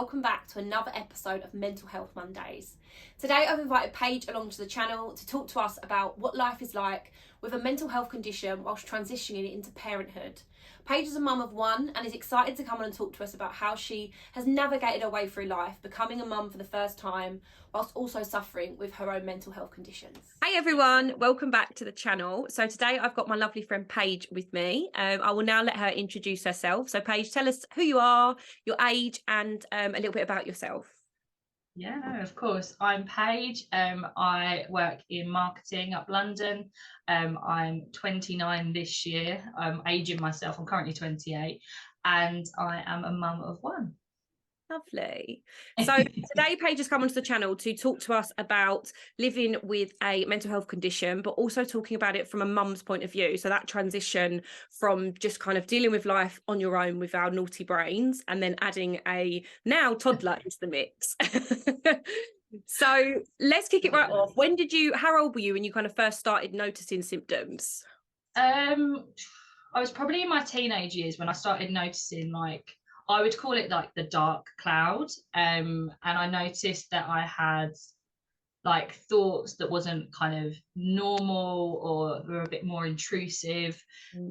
welcome back to another episode of Mental Health Mondays. Today I've invited Paige along to the channel to talk to us about what life is like with a mental health condition whilst transitioning into parenthood. Paige is a mum of one and is excited to come on and talk to us about how she has navigated her way through life, becoming a mum for the first time, whilst also suffering with her own mental health conditions. Hey everyone, welcome back to the channel. So today I've got my lovely friend Paige with me. I will now let her introduce herself. So Paige, tell us who you are, your age, and a little bit about yourself. Yeah, of course. I'm Paige. I work in marketing up London. I'm 29 this year. I'm aging myself. I'm currently 28, and I am a mum of one. Lovely. So today Paige has come onto the channel to talk to us about living with a mental health condition, but also talking about it from a mum's point of view. So that transition from just kind of dealing with life on your own with our naughty brains and then adding a now toddler into the mix. So let's kick it right off. How old were you when you kind of first started noticing symptoms? I was probably in my teenage years when I started noticing, I would call it like the dark cloud. And I noticed that I had like thoughts that wasn't kind of normal or were a bit more intrusive.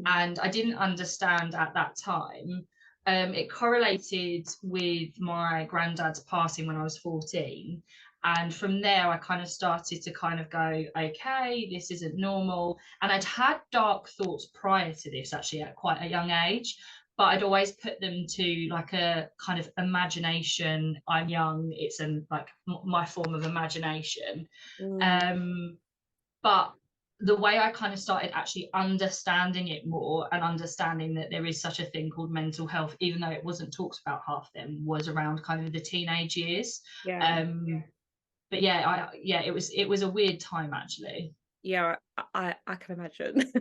And I didn't understand at that time. It correlated with my granddad's passing when I was 14. And from there, I kind of started to kind of go, okay, this isn't normal. And I'd had dark thoughts prior to this, actually, at quite a young age, but I'd always put them to like a kind of imagination. I'm young, it's my form of imagination. But the way I kind of started actually understanding it more and understanding that there is such a thing called mental health, even though it wasn't talked about half then, was around kind of the teenage years. But it was a weird time, actually. Yeah, I can imagine.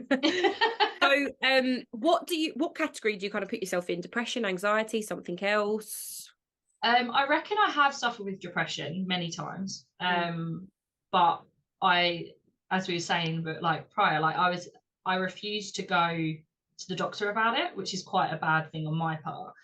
So what category do you kind of put yourself in? Depression, anxiety, something else? I reckon I have suffered with depression many times. But as we were saying, but like prior, I refused to go to the doctor about it, which is quite a bad thing on my part.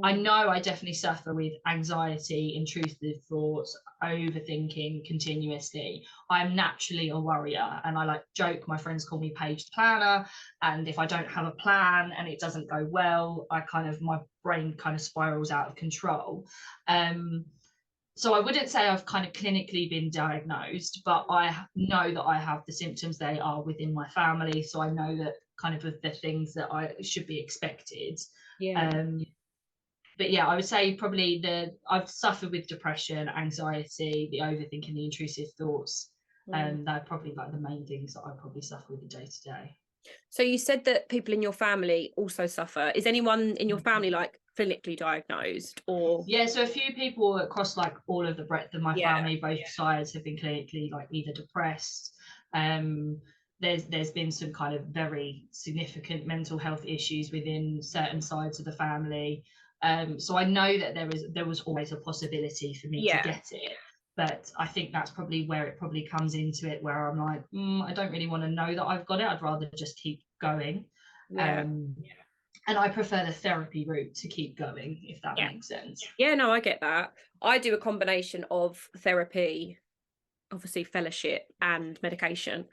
I know I definitely suffer with anxiety, intrusive thoughts, overthinking continuously. I'm naturally a worrier, and I like joke, my friends call me Paige the planner, and if I don't have a plan and it doesn't go well, my brain kind of spirals out of control. So I wouldn't say I've kind of clinically been diagnosed, but I know that I have the symptoms. They are within my family, so I know that kind of the things that I should be expected. But yeah, I would say probably I've suffered with depression, anxiety, the overthinking, the intrusive thoughts. They're probably like the main things that I probably suffer with the day to day. So you said that people in your family also suffer. Is anyone in your family like clinically diagnosed or? Yeah, so a few people across like all of the breadth of my family, both sides have been clinically like either depressed. There's been some kind of very significant mental health issues within certain sides of the family. So I know that there was always a possibility for me to get it. But I think that's probably where it probably comes into it, where I'm like, I don't really want to know that I've got it. I'd rather just keep going. And I prefer the therapy route to keep going, if that makes sense. Yeah, no, I get that. I do a combination of therapy, obviously fellowship and medication.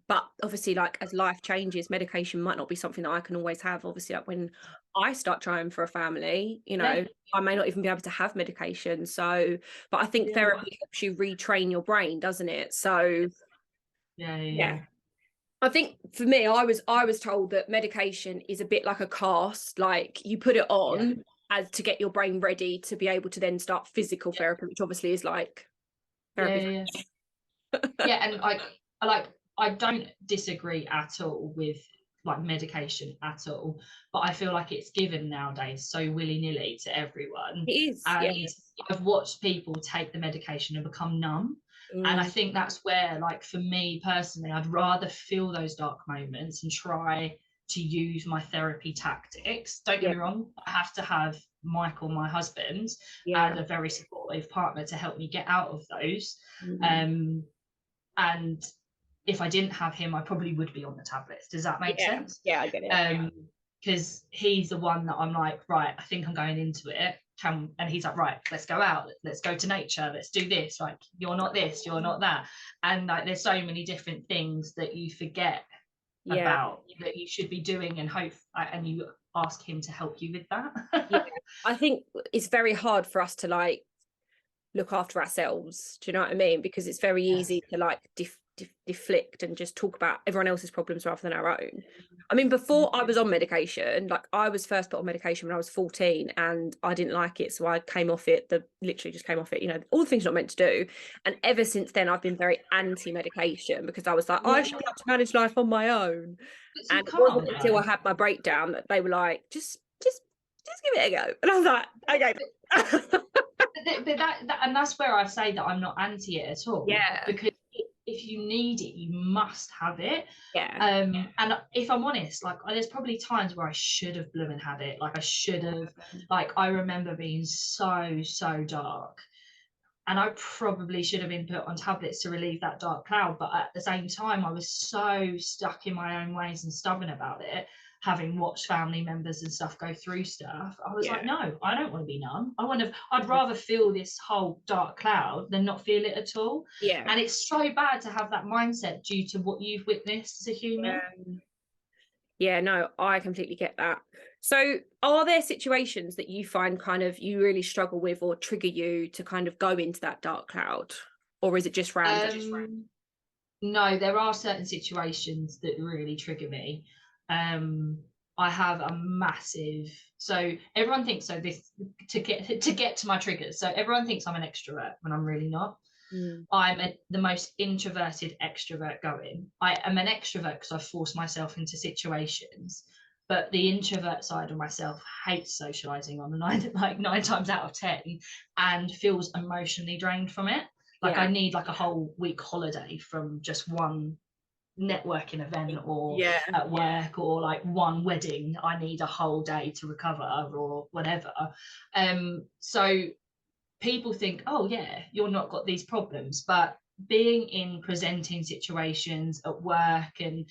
But obviously, like as life changes, medication might not be something that I can always have. Obviously, like when I start trying for a family, I may not even be able to have medication. So, but I think therapy helps you retrain your brain, doesn't it? So yeah. I think for me, I was told that medication is a bit like a cast, like you put it on as to get your brain ready to be able to then start physical therapy, which obviously is like therapy. And I don't disagree at all with like medication at all, but I feel like it's given nowadays so willy-nilly to everyone. It is, and I've watched people take the medication and become numb. And I think that's where, like, for me personally, I'd rather feel those dark moments and try to use my therapy tactics. Don't get me wrong, I have to have Michael, my husband, and a very supportive partner to help me get out of those. And if I didn't have him, I probably would be on the tablets. Does that make sense? Yeah, I get it. Because he's the one that I'm like, right, I think I'm going into it. and he's like, right, let's go out, let's go to nature, let's do this, like you're not this, you're not that. And like there's so many different things that you forget about that you should be doing, and hope, and you ask him to help you with that. Yeah, I think it's very hard for us to like look after ourselves, do you know what I mean? Because it's very easy to like deflect and just talk about everyone else's problems rather than our own. I mean, before I was on medication, like I was first put on medication when I was 14 and I didn't like it, so I came off it, literally just came off it, you know, all the things you're not meant to do. And ever since then I've been very anti-medication, because I was like, I should be able to manage life on my own. And it wasn't until I had my breakdown that they were like, just give it a go. And I was like, okay. But that and that's where I say that I'm not anti it at all. Yeah. Because if you need it, you must have it. Yeah. And if I'm honest, like there's probably times where I should have blooming had it. Like I should have. Like I remember being so dark, and I probably should have been put on tablets to relieve that dark cloud. But at the same time, I was so stuck in my own ways and stubborn about it, having watched family members and stuff go through stuff. I was like, no, I don't want to be numb. I'd rather feel this whole dark cloud than not feel it at all. Yeah. And it's so bad to have that mindset due to what you've witnessed as a human. Yeah, no, I completely get that. So are there situations that you find kind of you really struggle with or trigger you to kind of go into that dark cloud? Or is it just random? No, there are certain situations that really trigger me. I have a massive, so everyone thinks, so this to get to my triggers, so everyone thinks I'm an extrovert when I'm really not. I'm the most introverted extrovert going. I am an extrovert because I force myself into situations, but the introvert side of myself hates socializing on the nine times out of 10, and feels emotionally drained from it. Like I need like a whole week holiday from just one networking event or at work or like one wedding. I need a whole day to recover or whatever. So people think, oh yeah, you're not got these problems, but being in presenting situations at work and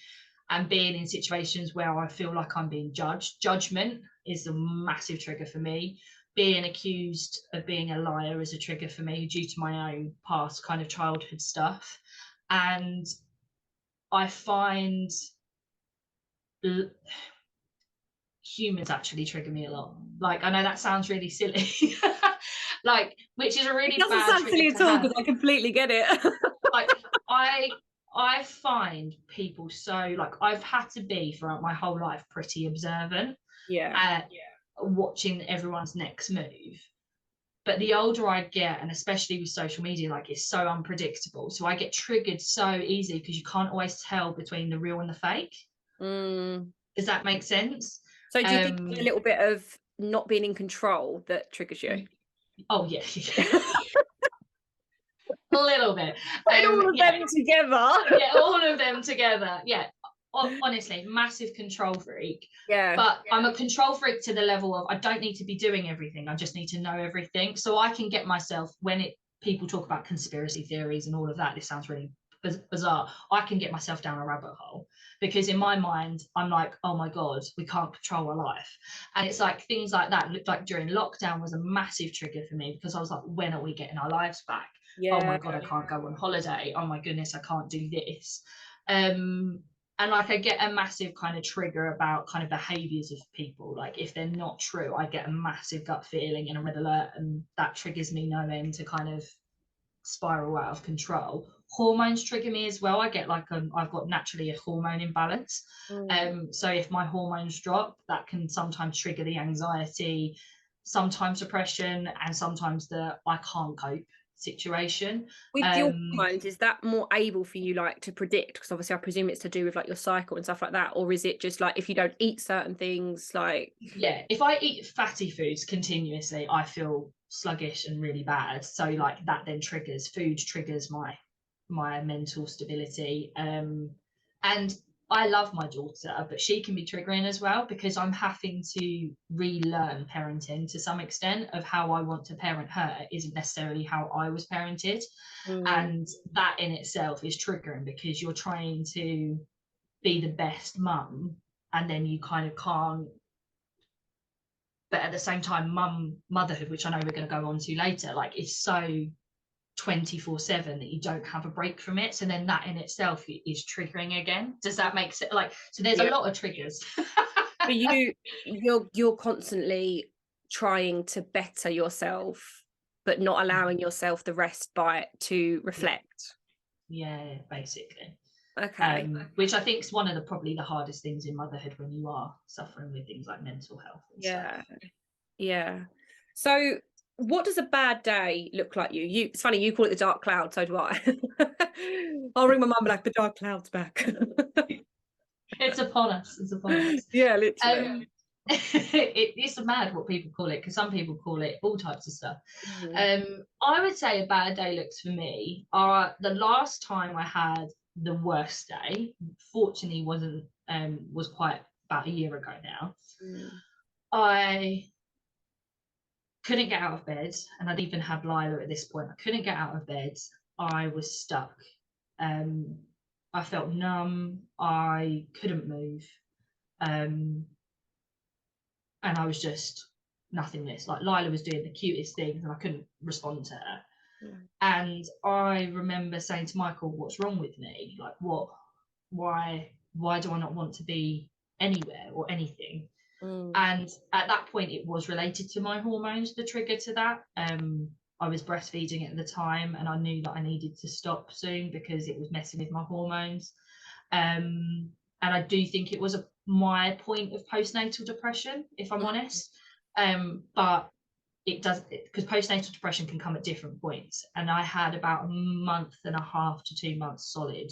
being in situations where I feel like I'm being judgment is a massive trigger for me. Being accused of being a liar is a trigger for me due to my own past kind of childhood stuff. And I find humans actually trigger me a lot. Like I know that sounds really silly. Like, which is a really bad. It doesn't sound silly at all, because I completely get it. Like I find people so, like, I've had to be throughout my whole life pretty observant. Watching everyone's next move. But the older I get, and especially with social media, like it's so unpredictable. So I get triggered so easy because you can't always tell between the real and the fake. Does that make sense? So do you think a little bit of not being in control that triggers you? Oh yeah. A little bit. All of them together. Yeah, all of them together. Yeah. Honestly, massive control freak. But I'm a control freak to the level of I don't need to be doing everything. I just need to know everything. So I can get myself, when people talk about conspiracy theories and all of that, this sounds really bizarre. I can get myself down a rabbit hole because in my mind, I'm like, oh my God, we can't control our life. And it's like things like that. Looked like during lockdown was a massive trigger for me because I was like, when are we getting our lives back? Oh my God, I can't go on holiday. Oh my goodness, I can't do this. And like I get a massive kind of trigger about kind of behaviors of people. Like if they're not true, I get a massive gut feeling and a red alert, and that triggers me no end to kind of spiral out of control. Hormones trigger me as well. I get like I've got naturally a hormone imbalance. So if my hormones drop, that can sometimes trigger the anxiety, sometimes depression, and sometimes the I can't cope situation. With your hormones, is that more able for you like to predict? Because obviously I presume it's to do with like your cycle and stuff like that, or is it just like if you don't eat certain things, like if I eat fatty foods continuously, I feel sluggish and really bad. So like that then triggers my mental stability. And I love my daughter, but she can be triggering as well because I'm having to relearn parenting to some extent of how I want to parent her isn't necessarily how I was parented. And that in itself is triggering because you're trying to be the best mum and then you kind of can't but at the same time, motherhood, which I know we're going to go on to later, like it's so 24/7 that you don't have a break from it. So then that in itself is triggering again. Does that make sense? Like, so there's a lot of triggers. But you're constantly trying to better yourself, but not allowing yourself the respite to reflect. Yeah, basically. Okay. Which I think is one of probably the hardest things in motherhood when you are suffering with things like mental health and stuff. Yeah. So what does a bad day look like you? It's funny, you call it the dark cloud, so do I. I'll ring my mum and be like, the dark cloud's back. It's upon us. It's upon us. Yeah, literally. It's mad what people call it, because some people call it all types of stuff. I would say a bad day looks for me the last time I had the worst day, fortunately was quite about a year ago now. I couldn't get out of bed, and I'd even had Lila at this point. I couldn't get out of bed. I was stuck. I felt numb. I couldn't move. And I was just nothingness. Like Lila was doing the cutest things and I couldn't respond to her. And I remember saying to Michael, what's wrong with me? Like, why do I not want to be anywhere or anything? And at that point it was related to my hormones, the trigger to that. I was breastfeeding at the time and I knew that I needed to stop soon because it was messing with my hormones. And I do think it was my point of postnatal depression, if I'm honest. But it does, because postnatal depression can come at different points. And I had about a month and a half to 2 months solid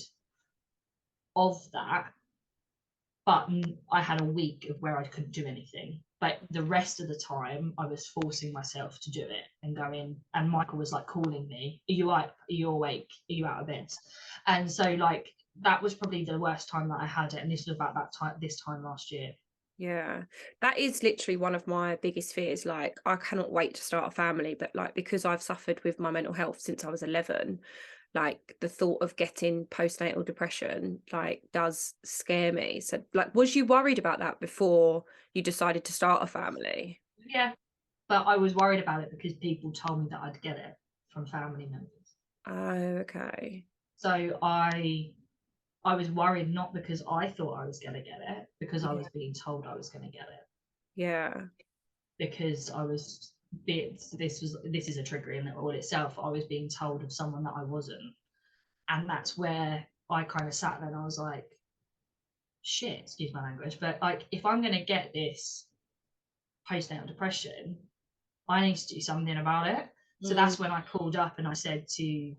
of that. But I had a week of where I couldn't do anything. But the rest of the time, I was forcing myself to do it and going. And Michael was like calling me, "Are you up? Are you awake? Are you out of bed?" And so, like, that was probably the worst time that I had it. And this was about this time last year. Yeah, that is literally one of my biggest fears. Like, I cannot wait to start a family, but like, because I've suffered with my mental health since I was 11, like the thought of getting postnatal depression like does scare me. So like, was you worried about that before you decided to start a family? Yeah, but I was worried about it because people told me that I'd get it from family members. Oh, okay. So I was worried, not because I thought I was going to get it, because I was being told I was going to get it. Yeah. Because I was this is a trigger in all itself. I was being told of someone that I wasn't. And that's where I kind of sat there and I was like, shit, excuse my language, but like, if I'm going to get this postnatal depression, I need to do something about it. So that's when I called up and I said to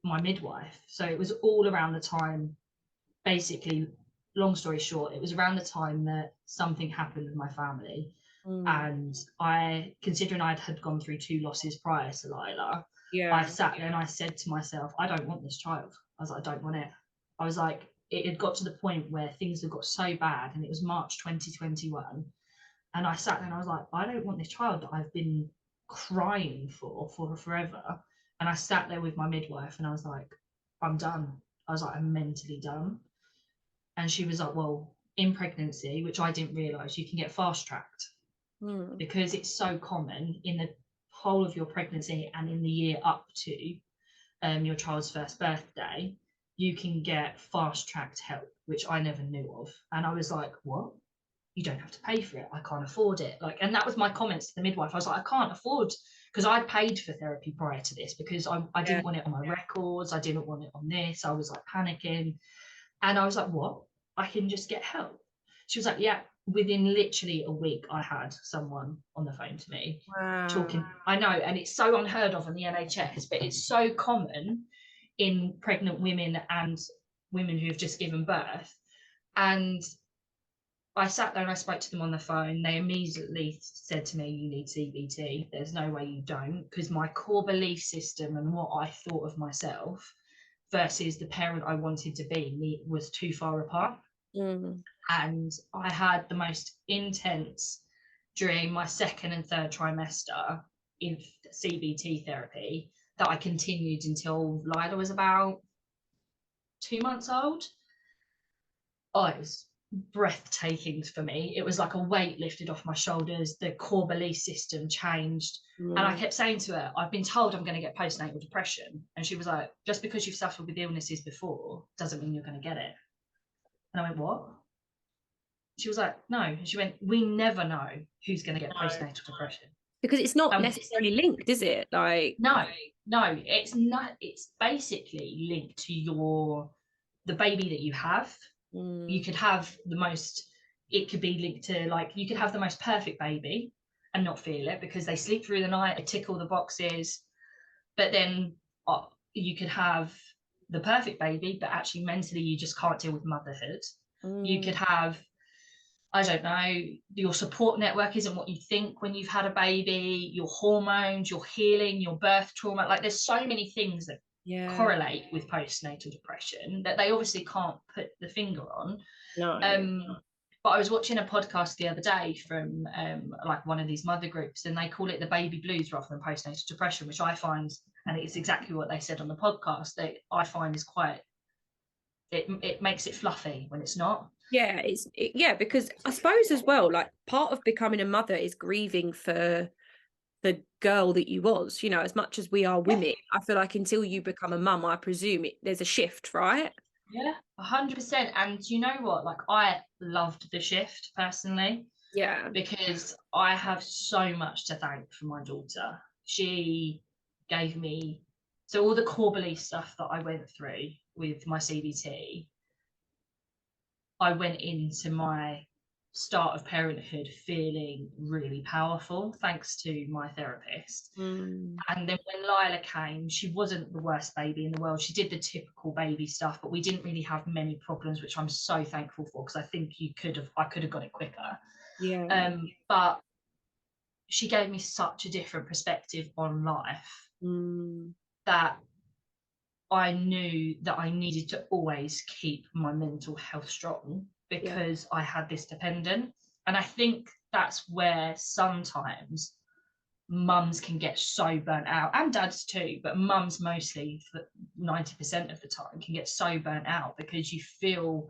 my midwife. So it was all around the time, basically, long story short, it was around the time that something happened with my family. And considering I had gone through 2 losses prior to Lila, I sat there and I said to myself, I don't want this child. I was like, I don't want it. I was like, it had got to the point where things had got so bad, and it was March 2021. And I sat there and I was like, I don't want this child that I've been crying for forever. And I sat there with my midwife and I was like, I'm done. I was like, I'm mentally done. And she was like, well, in pregnancy, which I didn't realise, you can get fast tracked because it's so common in the whole of your pregnancy and in the year up to your child's first birthday, you can get fast tracked help, which I never knew of. And I was like, what? You don't have to pay for it. I can't afford it. Like, and that was my comments to the midwife. I was like, I can't afford, because I'd paid for therapy prior to this because I didn't want it on my records. I didn't want it on this. I was like panicking. And I was like, what? I can just get help. She was like, yeah. Within literally a week, I had someone on the phone to me talking. I know, and it's so unheard of in the NHS, but it's so common in pregnant women and women who have just given birth. And I sat there and I spoke to them on the phone. They immediately said to me, you need CBT. There's no way you don't, because my core belief system and what I thought of myself versus the parent I wanted to be was too far apart. And I had the most intense during my 2nd and 3rd trimester in CBT therapy that I continued until Lila was about 2 months old. Oh, it was breathtaking for me. It was like a weight lifted off my shoulders. The core belief system changed. And I kept saying to her, I've been told I'm going to get postnatal depression. And she was like, just because you've suffered with illnesses before doesn't mean you're going to get it. And I went, what? She was like, no. And she went, we never know who's going to get postnatal depression. Because it's not necessarily linked, is it? Like, no, it's not. It's basically linked to the baby that you have. You could have it could be linked to, like, you could have the most perfect baby and not feel it because they sleep through the night, they tick all the boxes. But then you could have the perfect baby, but actually mentally you just can't deal with motherhood. You could have, I don't know, your support network isn't what you think when you've had a baby, your hormones, your healing, your birth trauma. Like, there's so many things that correlate with postnatal depression that they obviously can't put the finger on. But I was watching a podcast the other day from like one of these mother groups, and they call it the baby blues rather than postnatal depression, which I find, and it's exactly what they said on the podcast, that I find is quite, it makes it fluffy when it's not. Yeah, because I suppose as well, like, part of becoming a mother is grieving for the girl that you was, you know, as much as we are women. I feel like until you become a mum, I presume there's a shift, right? Yeah, 100%. And you know what? Like, I loved the shift personally. Yeah. Because I have so much to thank for my daughter. She gave me, so all the core belief stuff that I went through with my CBT, I went into my start of parenthood feeling really powerful, thanks to my therapist. And then when Lila came, she wasn't the worst baby in the world. She did the typical baby stuff, but we didn't really have many problems, which I'm so thankful for, because I think I could have got it quicker. But she gave me such a different perspective on life that I knew that I needed to always keep my mental health strong, because I had this dependent. And I think that's where sometimes mums can get so burnt out, and dads too, but mums mostly, for 90% of the time, can get so burnt out because you feel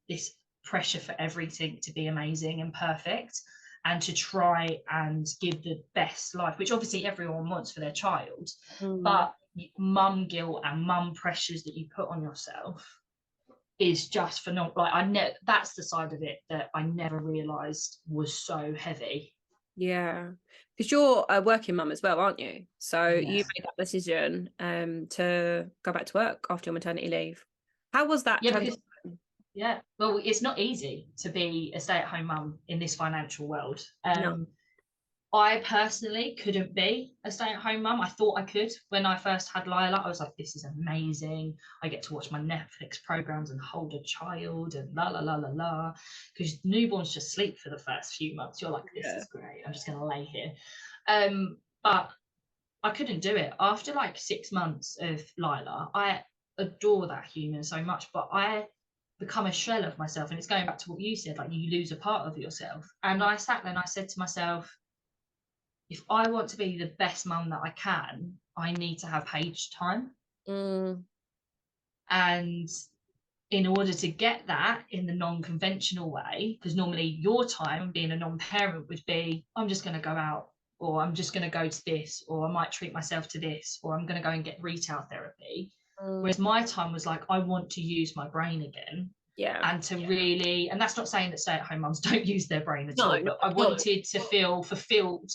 this pressure for everything to be amazing and perfect, and to try and give the best life, which obviously everyone wants for their child. But mum guilt and mum pressures that you put on yourself is just phenomenal. Like, that's the side of it that I never realised was so heavy. Yeah, because you're a working mum as well, aren't you? So you made that decision to go back to work after your maternity leave. How was that? Well, it's not easy to be a stay-at-home mum in this financial world. No. I personally couldn't be a stay-at-home mum. I thought I could when I first had Lila. I was like, this is amazing. I get to watch my Netflix programs and hold a child and la la la la la. Because newborns just sleep for the first few months. You're like, this is great. I'm just going to lay here. But I couldn't do it. After like 6 months of Lila, I adore that human so much, but I become a shell of myself. And it's going back to what you said, like, you lose a part of yourself. And I sat there and I said to myself, if I want to be the best mum that I can, I need to have Paige time. And in order to get that in the non-conventional way, because normally your time being a non-parent would be, I'm just going to go out, or I'm just going to go to this, or I might treat myself to this, or I'm going to go and get retail therapy. Whereas my time was like, I want to use my brain again. And to really, and that's not saying that stay-at-home mums don't use their brain at all, but I wanted to feel fulfilled,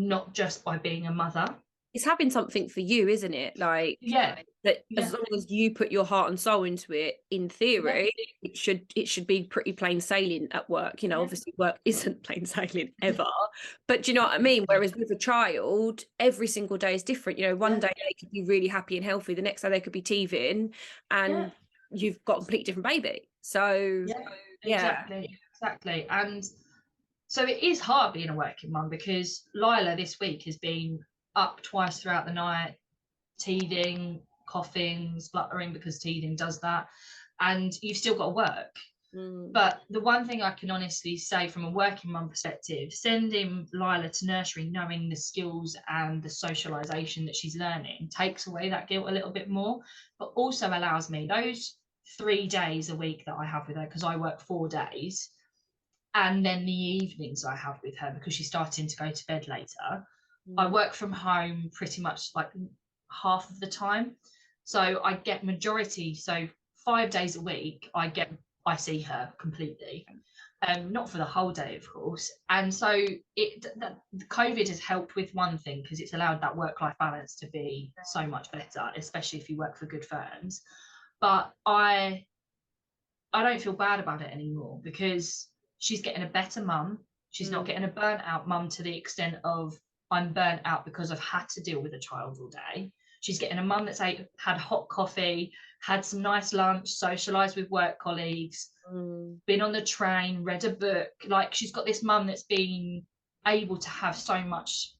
not just by being a mother. It's having something for you, isn't it? Like, as long as you put your heart and soul into it, in theory, it should be pretty plain sailing at work. You know, obviously work isn't plain sailing ever, but do you know what I mean? Whereas with a child, every single day is different. You know, one day they could be really happy and healthy, the next day they could be teething, and you've got a completely different baby. So exactly. And so it is hard being a working mum, because Lila this week has been up twice throughout the night, teething, coughing, spluttering, because teething does that, and you've still got to work. But the one thing I can honestly say from a working mum perspective, sending Lila to nursery knowing the skills and the socialisation that she's learning takes away that guilt a little bit more, but also allows me those 3 days a week that I have with her, because I work 4 days, and then the evenings I have with her because she's starting to go to bed later. I work from home pretty much like half of the time, so I get majority, so 5 days a week I see her completely, not for the whole day, of course. And so COVID has helped with one thing, because it's allowed that work-life balance to be so much better, especially if you work for good firms. But I don't feel bad about it anymore, because she's getting a better mum. She's not getting a burnt out mum to the extent of I'm burnt out because I've had to deal with a child all day. She's getting a mum that's had hot coffee, had some nice lunch, socialised with work colleagues, been on the train, read a book. Like, she's got this mum that's been able to have so much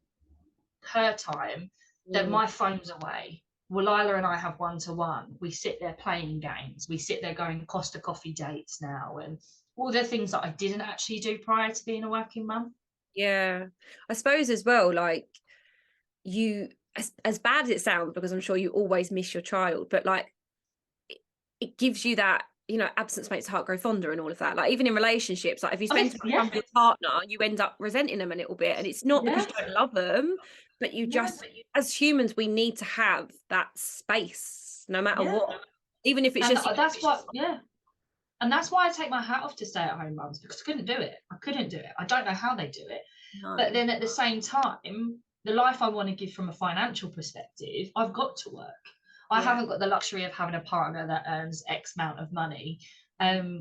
her time that my phone's away. Well, Lila and I have one-to-one. We sit there playing games. We sit there going Costa coffee dates now, and all the things that I didn't actually do prior to being a working mum. Yeah, I suppose as well, like, you, as bad as it sounds, because I'm sure you always miss your child, but like it gives you that, absence makes the heart grow fonder and all of that. Like, even in relationships, like if you spend time with your partner, you end up resenting them a little bit, and it's not because you don't love them, but you just, as humans, we need to have that space no matter what, even if it's and just that's what and that's why I take my hat off to stay-at-home mums, because I couldn't do it. I don't know how they do it. No. But then at the same time, the life I want to give from a financial perspective, I've got to work. I haven't got the luxury of having a partner that earns X amount of money.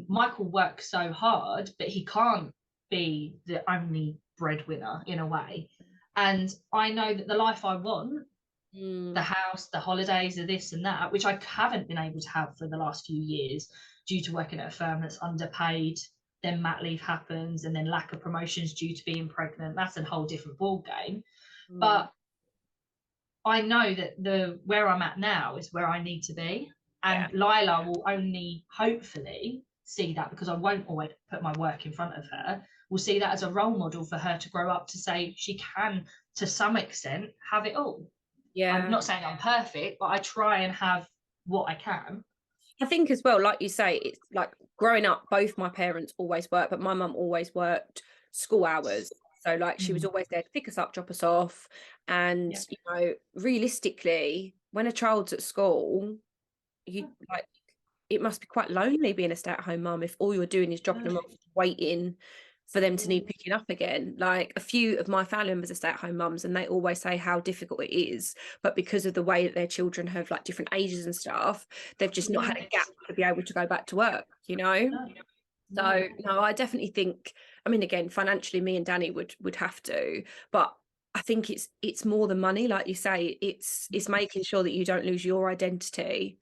Michael works so hard, but he can't be the only breadwinner in a way. And I know that the life I want, the house, the holidays, the this and that, which I haven't been able to have for the last few years due to working at a firm that's underpaid, then mat leave happens, and then lack of promotions due to being pregnant. That's a whole different ball game. But I know that where I'm at now is where I need to be. And Lila will only hopefully see that, because I won't always put my work in front of her. We'll see that as a role model for her to grow up to say she can, to some extent, have it all. I'm not saying I'm perfect, but I try and have what I can. I think as well, like you say, it's like growing up, both my parents always worked, but my mum always worked school hours. So like she was always there to pick us up, drop us off. And, realistically, when a child's at school, it must be quite lonely being a stay-at-home mum if all you're doing is dropping them off, waiting for them to need picking up again. Like, a few of my family members are stay-at-home mums, and they always say how difficult it is, but because of the way that their children have like different ages and stuff, they've just not had a gap to be able to go back to work. So no, I definitely think, I mean, again, financially me and Danny would have to, but I think it's more than money. Like you say, it's making sure that you don't lose your identity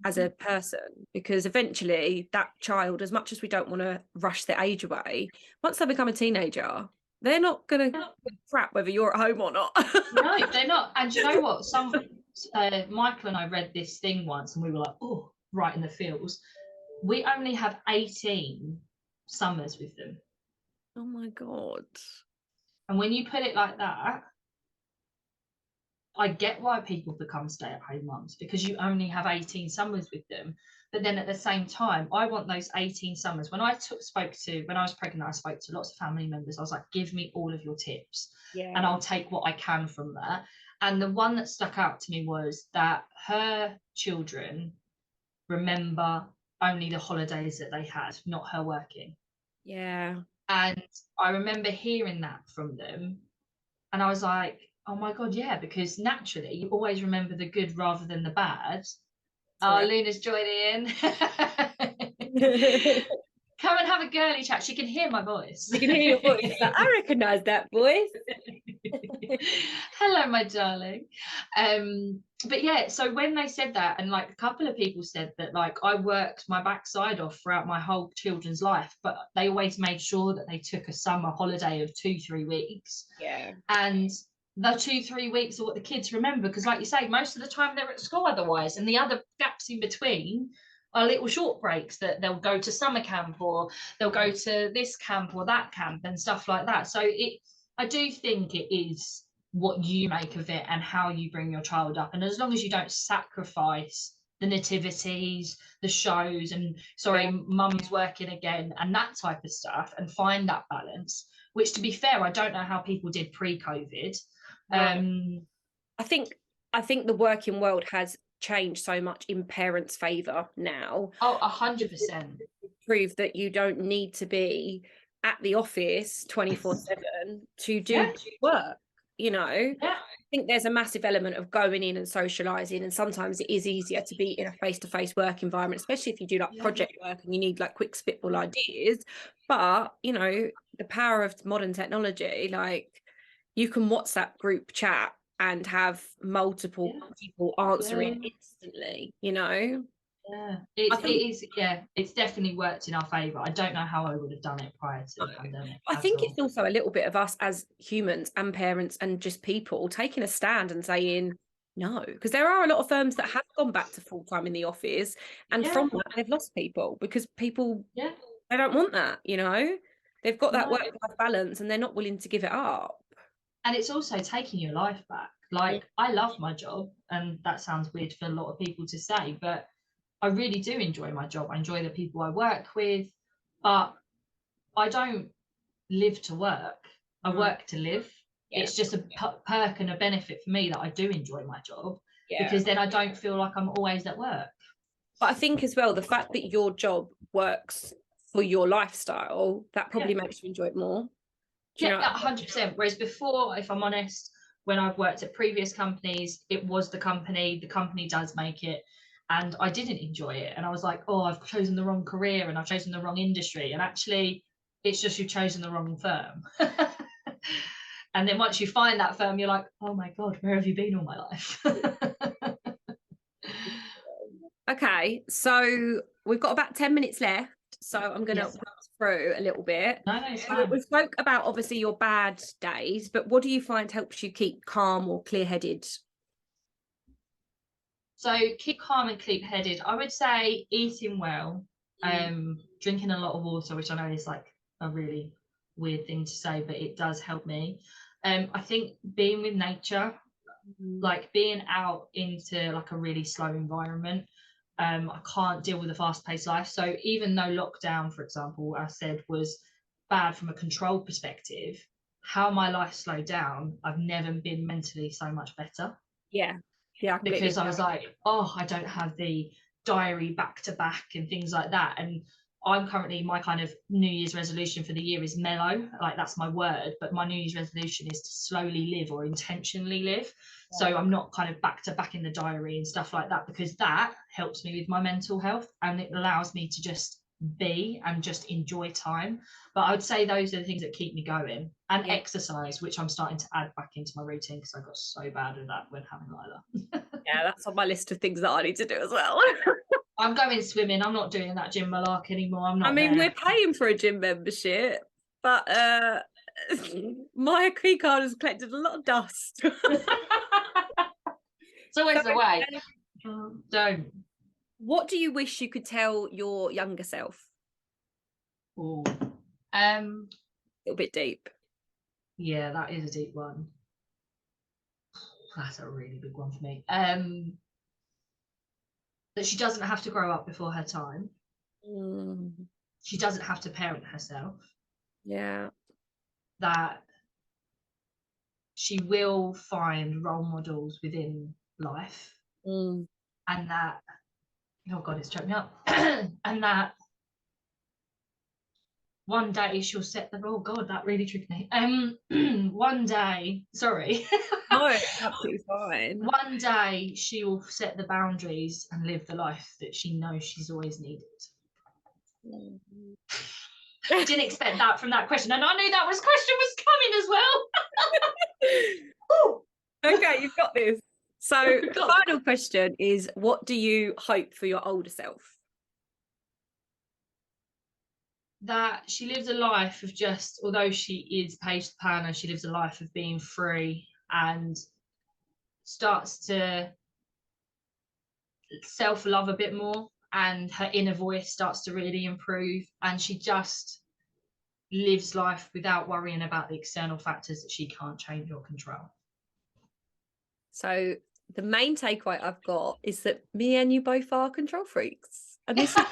as a person, because eventually that child, as much as we don't want to rush their age away, once they become a teenager, they're not going to crap whether you're at home or not. No, they're not. And you know what, Michael and I read this thing once, and we were like, oh, right in the feels. We only have 18 summers with them. Oh my God. And when you put it like that, I get why people become stay-at-home mums, because you only have 18 summers with them. But then at the same time, I want those 18 summers. When I was pregnant, I spoke to lots of family members. I was like, give me all of your tips, and I'll take what I can from that. And the one that stuck out to me was that her children remember only the holidays that they had, not her working. Yeah. And I remember hearing that from them, and I was like, oh my God, yeah, because naturally you always remember the good rather than the bad. Oh, Luna's joining in. Come and have a girly chat. She can hear my voice. You can hear your voice. Like, I recognise that voice. Hello, my darling. But yeah, so when they said that, and like a couple of people said that, like, I worked my backside off throughout my whole children's life, but they always made sure that they took a summer holiday of 2-3 weeks. Yeah. And the 2-3 weeks are what the kids remember, because like you say, most of the time they're at school otherwise, and the other gaps in between are little short breaks that they'll go to summer camp, or they'll go to this camp or that camp and stuff like that. So I do think it is what you make of it and how you bring your child up, and as long as you don't sacrifice the nativities, the shows, and sorry, mum's working again, and that type of stuff, and find that balance. Which, to be fair, I don't know how people did pre-COVID. Right. I think the working world has changed so much in parents' favour now. Oh, 100%. Prove that you don't need to be at the office 24/7 to do work, you know. Yeah. I think there's a massive element of going in and socializing, and sometimes it is easier to be in a face-to-face work environment, especially if you do like project work and you need like quick spitball ideas. But you know, the power of modern technology, like you can WhatsApp group chat and have multiple people answering instantly, you know. It's definitely worked in our favour. I don't know how I would have done it prior to the pandemic. I think it's also a little bit of us as humans and parents and just people taking a stand and saying no, because there are a lot of firms that have gone back to full-time in the office, and from that they've lost people because people they don't want that, you know. They've got that work-life balance and they're not willing to give it up. And it's also taking your life back. Like, I love my job, and that sounds weird for a lot of people to say, but I really do enjoy my job. I enjoy the people I work with, but I don't live to work. I work to live. It's just a perk and a benefit for me that I do enjoy my job, because then I don't feel like I'm always at work. But I think as well, the fact that your job works for your lifestyle, that probably makes you enjoy it more. Do you know? 100%. Whereas before, if I'm honest, when I've worked at previous companies, it was the company does make it, and I didn't enjoy it. And I was like, oh, I've chosen the wrong career and I've chosen the wrong industry. And actually, it's just you've chosen the wrong firm. And then once you find that firm, you're like, oh my God, where have you been all my life? Okay, so we've got about 10 minutes left. So I'm going to run through a little bit. No, it's fine. We spoke about obviously your bad days, but what do you find helps you keep calm or clear-headed? So keep calm and clear-headed. I would say eating well, drinking a lot of water, which I know is like a really weird thing to say, but it does help me. I think being with nature, like being out into like a really slow environment. I can't deal with a fast-paced life. So even though lockdown, for example, I said was bad from a control perspective, how my life slowed down, I've never been mentally so much better. Yeah. Because I was like, oh, I don't have the diary back to back and things like that. And I'm currently, my kind of New Year's resolution for the year is mellow, like that's my word, but my New Year's resolution is to slowly live or intentionally live. So I'm not kind of back to back in the diary and stuff like that, because that helps me with my mental health and it allows me to just be and just enjoy time. But I would say those are the things that keep me going. And exercise, which I'm starting to add back into my routine because I got so bad at that when having Lila. Yeah, that's on my list of things that I need to do as well. I'm going swimming. I'm not doing that gym malark anymore. I'm not. I mean, we're paying for a gym membership, but my key card has collected a lot of dust. It's always the way. Don't. What do you wish you could tell your younger self? Oh, a little bit deep. Yeah, that is a deep one. That's a really big one for me. That she doesn't have to grow up before her time. She doesn't have to parent herself. Yeah. That she will find role models within life. And that, oh God, it's choked me up. And that one day she'll set the, oh God, that really tricked me. One day, sorry. No, it's absolutely fine. One day she will set the boundaries and live the life that she knows she's always needed. Didn't expect that from that question, and I knew that question was coming as well. Okay, you've got this. So the final question is, what do you hope for your older self? That she lives a life of just, although she is Paige the planner, she lives a life of being free and starts to self-love a bit more, and her inner voice starts to really improve, and she just lives life without worrying about the external factors that she can't change or control. So the main takeaway I've got is that me and you both are control freaks, and this is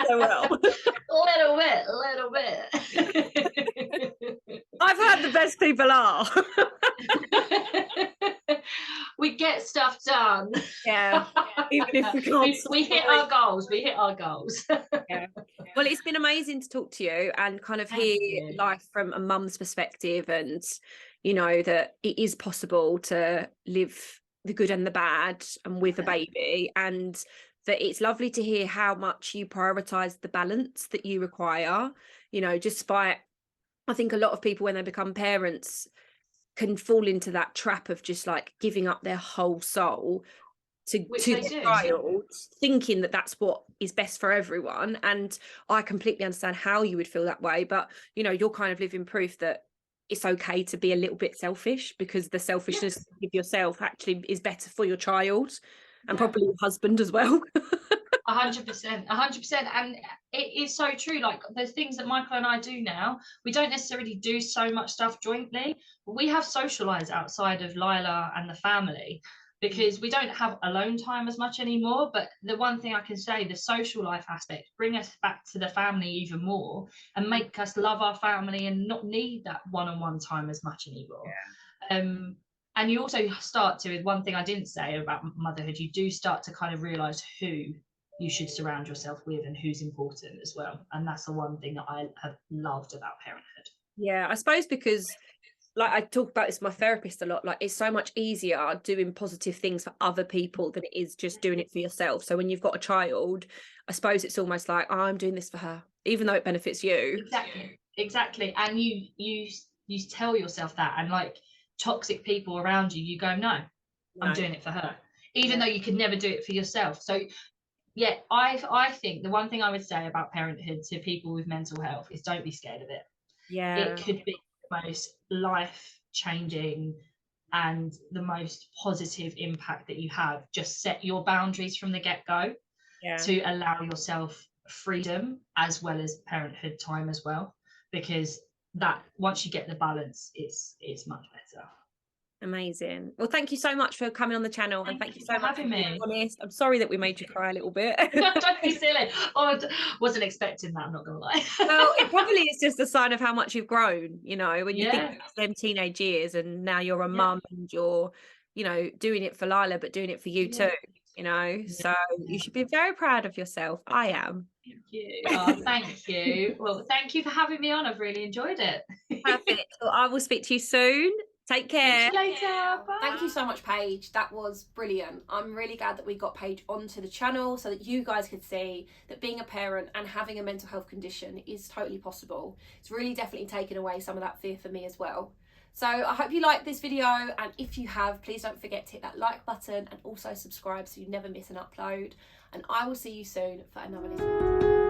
so well. little bit. I've heard the best people are. We get stuff done. Yeah, even if we can't. We hit our goals. We hit our goals. Yeah. Well, it's been amazing to talk to you and kind of hear life from a mum's perspective, and you know that it is possible to live the good and the bad and with a baby, and that it's lovely to hear how much you prioritize the balance that you require, you know, despite, I think a lot of people when they become parents can fall into that trap of just like giving up their whole soul to the child, thinking that that's what is best for everyone. And I completely understand how you would feel that way, but you know, you're kind of living proof that it's okay to be a little bit selfish, because the selfishness of yourself actually is better for your child and probably your husband as well. 100%, and it is so true. Like there's things that Michael and I do now. We don't necessarily do so much stuff jointly, but we have socialized outside of Lila and the family, because we don't have alone time as much anymore. But the one thing I can say, the social life aspect bring us back to the family even more and make us love our family and not need that one-on-one time as much anymore. And you also start to, one thing I didn't say about motherhood, you do start to kind of realize who you should surround yourself with and who's important as well. And that's the one thing that I have loved about parenthood. Yeah, I suppose because like I talk about this with my therapist a lot, like it's so much easier doing positive things for other people than it is just doing it for yourself. So when you've got a child, I suppose it's almost like, oh, I'm doing this for her, even though it benefits you. Exactly. And you tell yourself that, and like toxic people around you, you go, no. I'm doing it for her, even though you could never do it for yourself. So yeah, I think the one thing I would say about parenthood to people with mental health is don't be scared of it. Yeah, it could be the most life-changing and the most positive impact that you have. Just set your boundaries from the get-go to allow yourself freedom as well as parenthood time as well, because that once you get the balance, it's much better. Amazing. Well, thank you so much for coming on the channel, and thank you so much for being honest. I'm sorry that we made you cry a little bit. Don't be silly. I wasn't expecting that, I'm not gonna lie. Well, it probably is just a sign of how much you've grown, you know, when you think of them teenage years and now you're a mum and you're, you know, doing it for Lila but doing it for you too, you know. So you should be very proud of yourself. I am. Thank you. Oh, thank you. Well, thank you for having me on. I've really enjoyed it. Perfect. Well, I will speak to you soon. Take care. See you later. Bye. Thank you so much, Paige. That was brilliant. I'm really glad that we got Paige onto the channel so that you guys could see that being a parent and having a mental health condition is totally possible. It's really definitely taken away some of that fear for me as well. So I hope you liked this video, and if you have, please don't forget to hit that like button and also subscribe so you never miss an upload. And I will see you soon for another lesson.